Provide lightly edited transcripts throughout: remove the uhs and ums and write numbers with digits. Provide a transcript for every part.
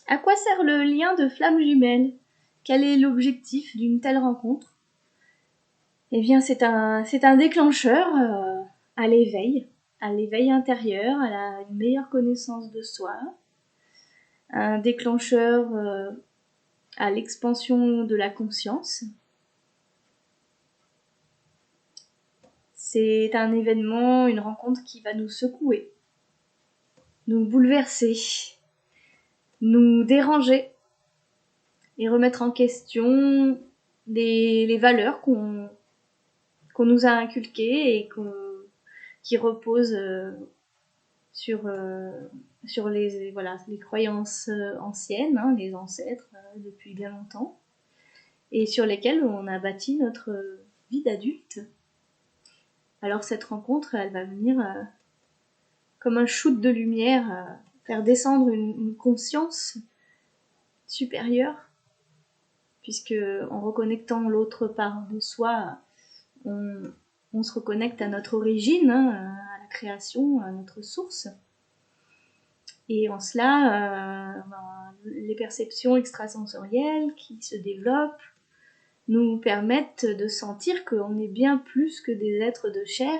À quoi sert le lien de flammes jumelles? Quel est l'objectif d'une telle rencontre? Eh bien, c'est un déclencheur à l'éveil intérieur, à une meilleure connaissance de soi, un déclencheur à l'expansion de la conscience. C'est un événement, une rencontre qui va nous secouer, nous bouleverser, nous déranger et remettre en question les valeurs qu'on nous a inculquées et qui reposent sur les croyances anciennes, hein, les ancêtres depuis bien longtemps, et sur lesquelles on a bâti notre vie d'adulte. Alors cette rencontre, elle va venir comme un shoot de lumière, faire descendre une conscience supérieure, puisque en reconnectant l'autre part de soi, on se reconnecte à notre origine, hein, à la création, à notre source. Et en cela, les perceptions extrasensorielles qui se développent nous permettent de sentir qu'on est bien plus que des êtres de chair,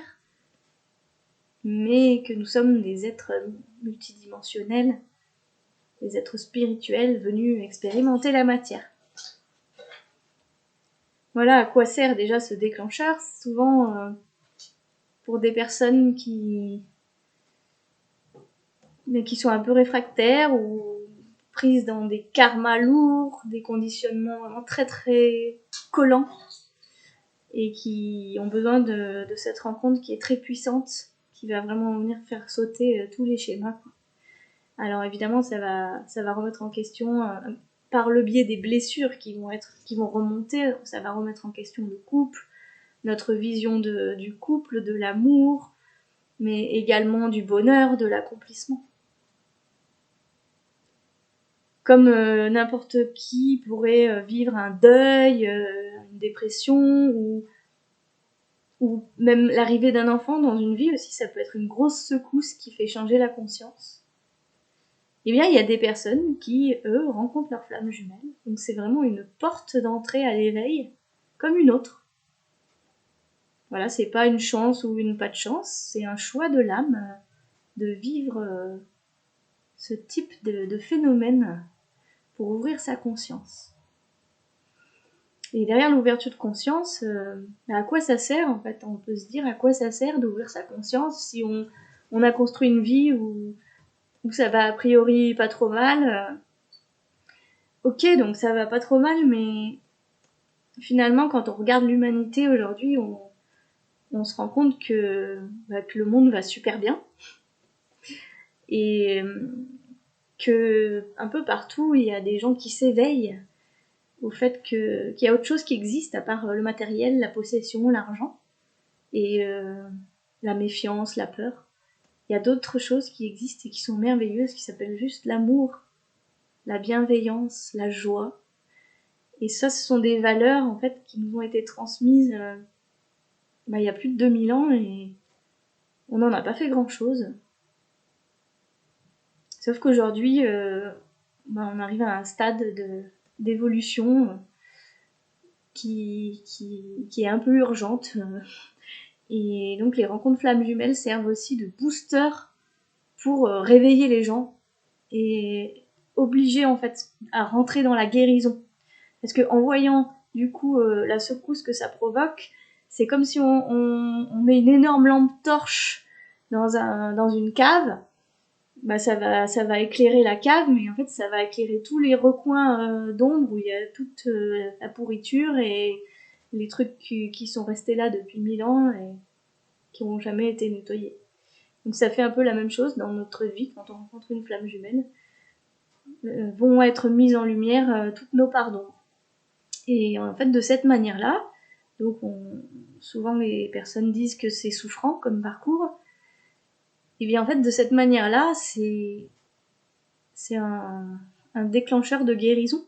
mais que nous sommes des êtres multidimensionnels, des êtres spirituels venus expérimenter la matière. Voilà à quoi sert déjà ce déclencheur. Souvent, pour des personnes qui sont un peu réfractaires ou prises dans des karmas lourds, des conditionnements vraiment très très collants, et qui ont besoin de cette rencontre qui est très puissante, qui va vraiment venir faire sauter tous les schémas. Alors évidemment, ça va remettre en question, par le biais des blessures qui vont remonter, ça va remettre en question le couple, notre vision du couple, de l'amour, mais également du bonheur, de l'accomplissement. Comme n'importe qui pourrait vivre un deuil, une dépression, ou même l'arrivée d'un enfant dans une vie aussi, ça peut être une grosse secousse qui fait changer la conscience. Eh bien, il y a des personnes qui, eux, rencontrent leur flamme jumelle. Donc c'est vraiment une porte d'entrée à l'éveil, comme une autre. Voilà, c'est pas une chance ou une pas de chance, c'est un choix de l'âme de vivre ce type de phénomène pour ouvrir sa conscience. Et derrière l'ouverture de conscience, à quoi ça sert en fait? On peut se dire à quoi ça sert d'ouvrir sa conscience si on a construit une vie où ça va a priori pas trop mal. Ok, donc ça va pas trop mal, mais finalement quand on regarde l'humanité aujourd'hui, on se rend compte que le monde va super bien. Et que un peu partout, il y a des gens qui s'éveillent au fait qu'il y a autre chose qui existe à part le matériel, la possession, l'argent et la méfiance, la peur. Il y a d'autres choses qui existent et qui sont merveilleuses, qui s'appellent juste l'amour, la bienveillance, la joie. Et ça, ce sont des valeurs en fait qui nous ont été transmises il y a plus de 2000 ans et on n'en a pas fait grand-chose. Sauf qu'aujourd'hui, on arrive à un stade d'évolution qui est un peu urgente. Et donc les rencontres flammes jumelles servent aussi de booster pour réveiller les gens et obliger en fait à rentrer dans la guérison. Parce qu'en voyant du coup la secousse que ça provoque, c'est comme si on met une énorme lampe torche dans une cave. Ça va éclairer la cave, mais en fait ça va éclairer tous les recoins d'ombre où il y a toute la pourriture et les trucs qui sont restés là depuis 1000 ans et qui n'ont jamais été nettoyés. Donc ça fait un peu la même chose dans notre vie quand on rencontre une flamme jumelle. Vont être mises en lumière toutes nos parts d'ombre. Et en fait de cette manière-là, donc souvent les personnes disent que c'est souffrant comme parcours. Et bien en fait de cette manière-là, c'est un déclencheur de guérison.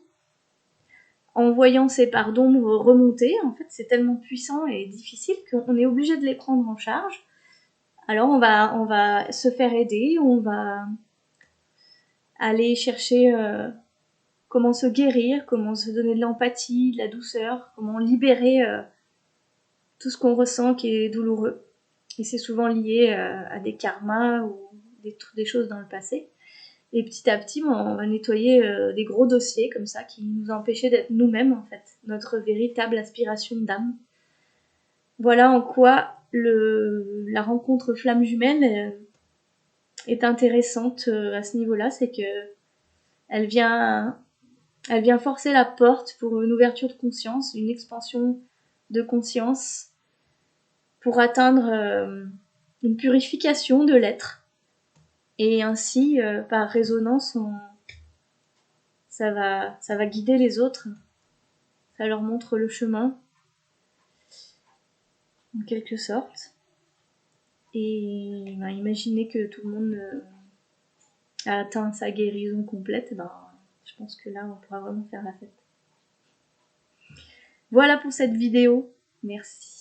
En voyant ces parts d'ombre remonter, en fait, c'est tellement puissant et difficile qu'on est obligé de les prendre en charge. Alors on va se faire aider, on va aller chercher comment se guérir, comment se donner de l'empathie, de la douceur, comment libérer tout ce qu'on ressent qui est douloureux. Et c'est souvent lié à des karmas ou des choses dans le passé. Et petit à petit, on va nettoyer des gros dossiers comme ça qui nous empêchaient d'être nous-mêmes en fait, notre véritable aspiration d'âme. Voilà en quoi la rencontre flamme jumelle est intéressante à ce niveau-là, c'est que elle vient forcer la porte pour une ouverture de conscience, une expansion de conscience, pour atteindre une purification de l'être. Et ainsi, par résonance, ça va guider les autres, ça leur montre le chemin, en quelque sorte. Et imaginez que tout le monde a atteint sa guérison complète, je pense que là, on pourra vraiment faire la fête. Voilà pour cette vidéo. Merci.